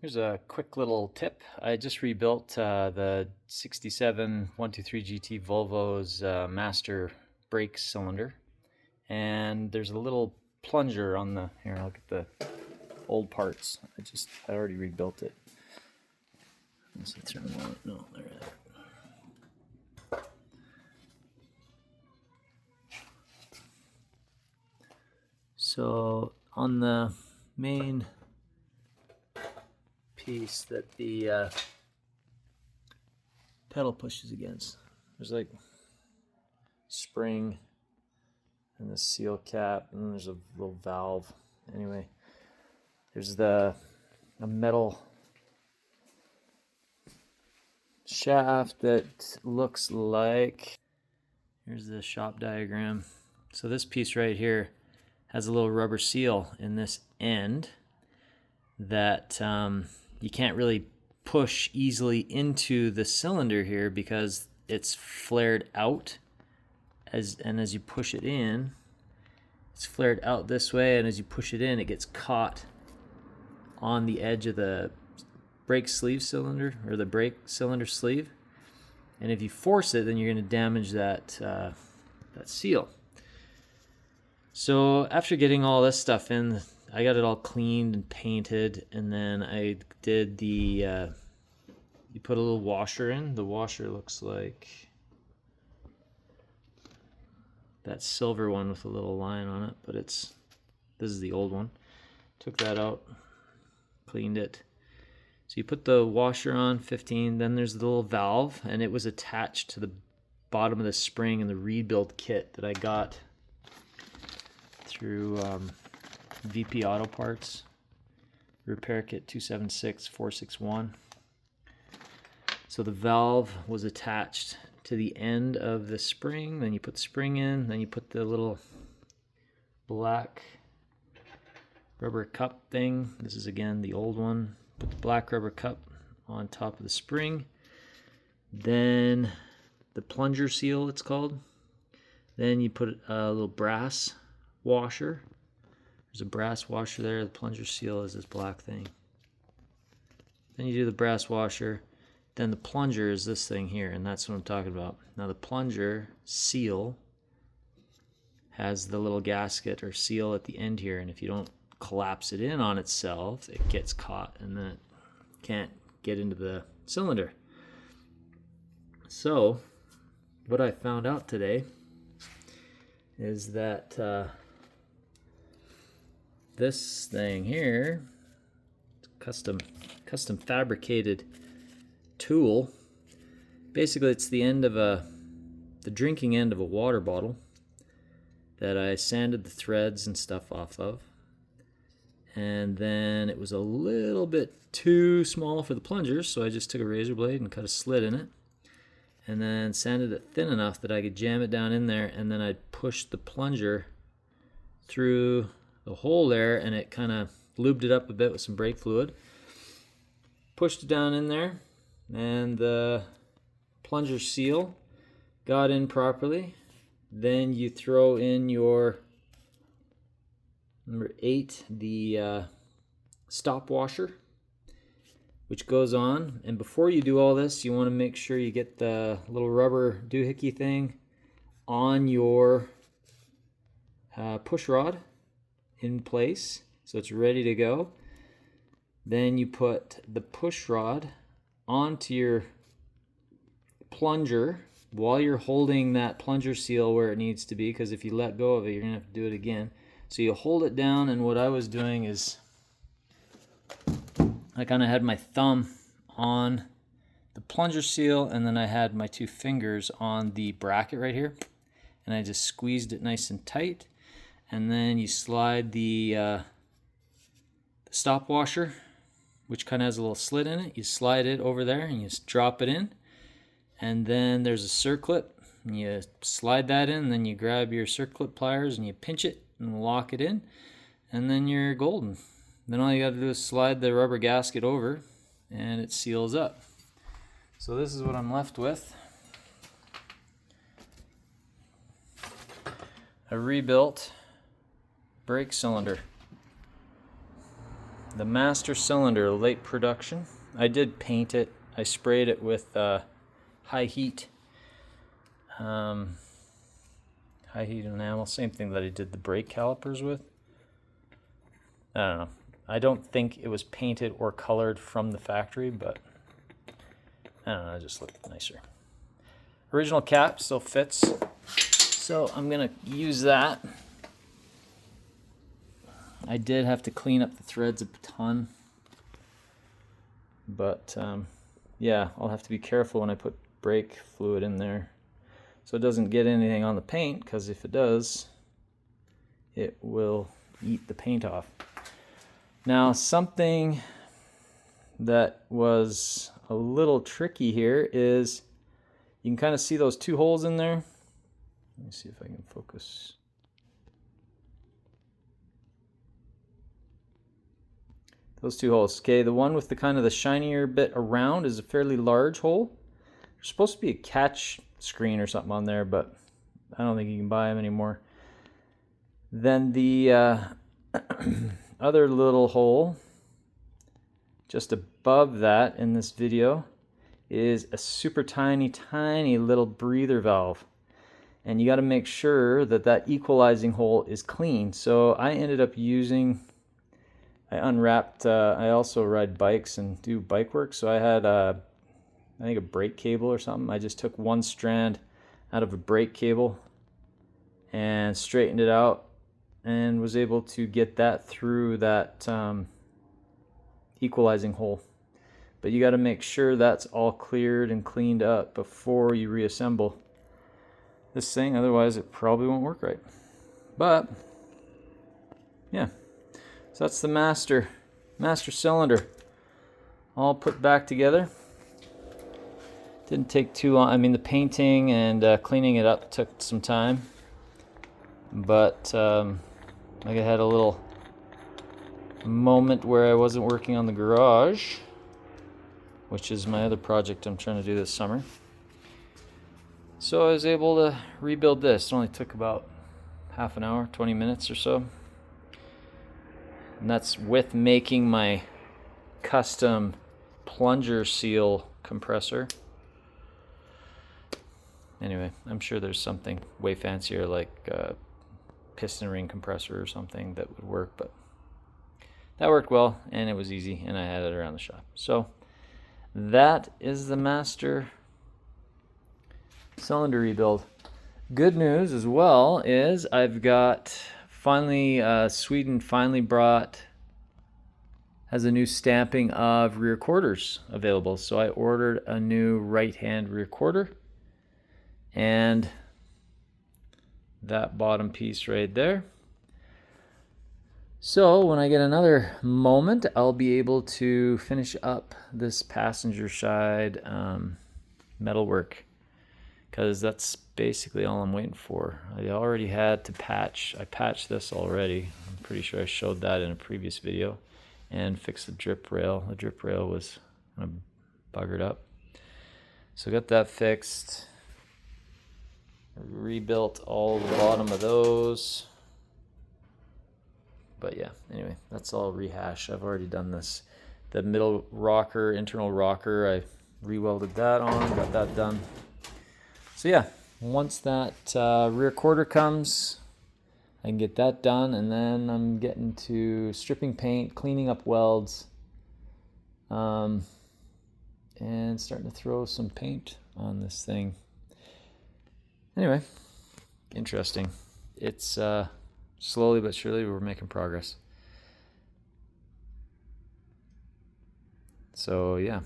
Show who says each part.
Speaker 1: Here's a quick little tip. I just rebuilt the 67 123 GT Volvo's master brake cylinder, and there's a little plunger on the, here, look at the old parts. I already rebuilt it. Unless I turn them on. No, there it is. So on the main piece that the pedal pushes against, there's like spring and the seal cap, and then there's a little valve. Anyway, there's a metal shaft that looks like, here's the shop diagram. So this piece right here has a little rubber seal in this end that you can't really push easily into the cylinder here because it's flared out, as you push it in, it's flared out this way, and as you push it in, it gets caught on the edge of the brake sleeve cylinder, or the brake cylinder sleeve, and if you force it, then you're going to damage that seal. So after getting all this stuff in, I got it all cleaned and painted, and then I did the you put a little washer in. The washer looks like that silver one with a little line on it, but this is the old one. Took that out, cleaned it. So you put the washer on, 15, then there's the little valve, and it was attached to the bottom of the spring in the rebuild kit that I got through VP Auto Parts, repair kit 276461. So the valve was attached to the end of the spring, then you put the spring in, then you put the little black rubber cup thing. This is again the old one. Put the black rubber cup on top of the spring. Then the plunger seal, it's called. Then you put a little brass washer. There's a brass washer there. The plunger seal is this black thing. Then you do the brass washer. Then the plunger is this thing here, and that's what I'm talking about. Now the plunger seal has the little gasket or seal at the end here, and if you don't collapse it in on itself, it gets caught and then it can't get into the cylinder. So what I found out today is that this thing here, custom fabricated tool. Basically, it's the end of the drinking end of a water bottle that I sanded the threads and stuff off of, and then it was a little bit too small for the plungers, so I just took a razor blade and cut a slit in it, and then sanded it thin enough that I could jam it down in there, and then I'd push the plunger through the hole there, and it kind of lubed it up a bit with some brake fluid. Pushed it down in there, and the plunger seal got in properly. Then you throw in your number 8, the stop washer, which goes on. And before you do all this, you want to make sure you get the little rubber doohickey thing on your push rod in place so it's ready to go. Then you put the push rod onto your plunger while you're holding that plunger seal where it needs to be, because if you let go of it, you're gonna have to do it again. So you hold it down, and what I was doing is I kind of had my thumb on the plunger seal, and then I had my 2 fingers on the bracket right here, and I just squeezed it nice and tight. And then you slide the stop washer, which kind of has a little slit in it. You slide it over there and you just drop it in. And then there's a circlip, and you slide that in, and then you grab your circlip pliers and you pinch it and lock it in, and then you're golden. Then all you got to do is slide the rubber gasket over and it seals up. So this is what I'm left with. A rebuilt brake cylinder. The master cylinder, late production. I did paint it. I sprayed it with high heat enamel, same thing that I did the brake calipers with. I don't know. I don't think it was painted or colored from the factory, but I don't know, it just looked nicer. Original cap still fits, so I'm gonna use that. I did have to clean up the threads a ton, but yeah, I'll have to be careful when I put brake fluid in there so it doesn't get anything on the paint, because if it does, it will eat the paint off. Now, something that was a little tricky here is you can kind of see those two holes in there. Let me see if I can focus. Those two holes. Okay, the one with the kind of the shinier bit around is a fairly large hole. There's supposed to be a catch screen or something on there, but I don't think you can buy them anymore. Then the other little hole just above that in this video is a super tiny little breather valve, and you got to make sure that that equalizing hole is clean. So I ended up using, I unwrapped, I also ride bikes and do bike work, so I had I think a brake cable or something. I just took one strand out of a brake cable and straightened it out and was able to get that through that equalizing hole. But you got to make sure that's all cleared and cleaned up before you reassemble this thing, otherwise it probably won't work right. But yeah, so that's the master cylinder all put back together. Didn't take too long. I mean, the painting and cleaning it up took some time, but like I had a little moment where I wasn't working on the garage, which is my other project I'm trying to do this summer. So I was able to rebuild this. It only took about half an hour, 20 minutes or so. And that's with making my custom plunger seal compressor. Anyway, I'm sure there's something way fancier like a piston ring compressor or something that would work, but that worked well and it was easy and I had it around the shop. So that is the master cylinder rebuild. Good news as well is I've got finally, Sweden finally has a new stamping of rear quarters available. So I ordered a new right-hand rear quarter, and that bottom piece right there. So when I get another moment, I'll be able to finish up this passenger side metalwork, because that's basically all I'm waiting for. I already had to patch. I patched this already. I'm pretty sure I showed that in a previous video, and fix the drip rail. The drip rail was kind of buggered up. So got that fixed. Rebuilt all the bottom of those. But yeah, anyway, that's all rehash. I've already done this. The middle rocker, internal rocker, I re-welded that on, got that done. So yeah, once that rear quarter comes, I can get that done, and then I'm getting to stripping paint, cleaning up welds, and starting to throw some paint on this thing. Anyway, interesting. It's slowly but surely we're making progress. So yeah.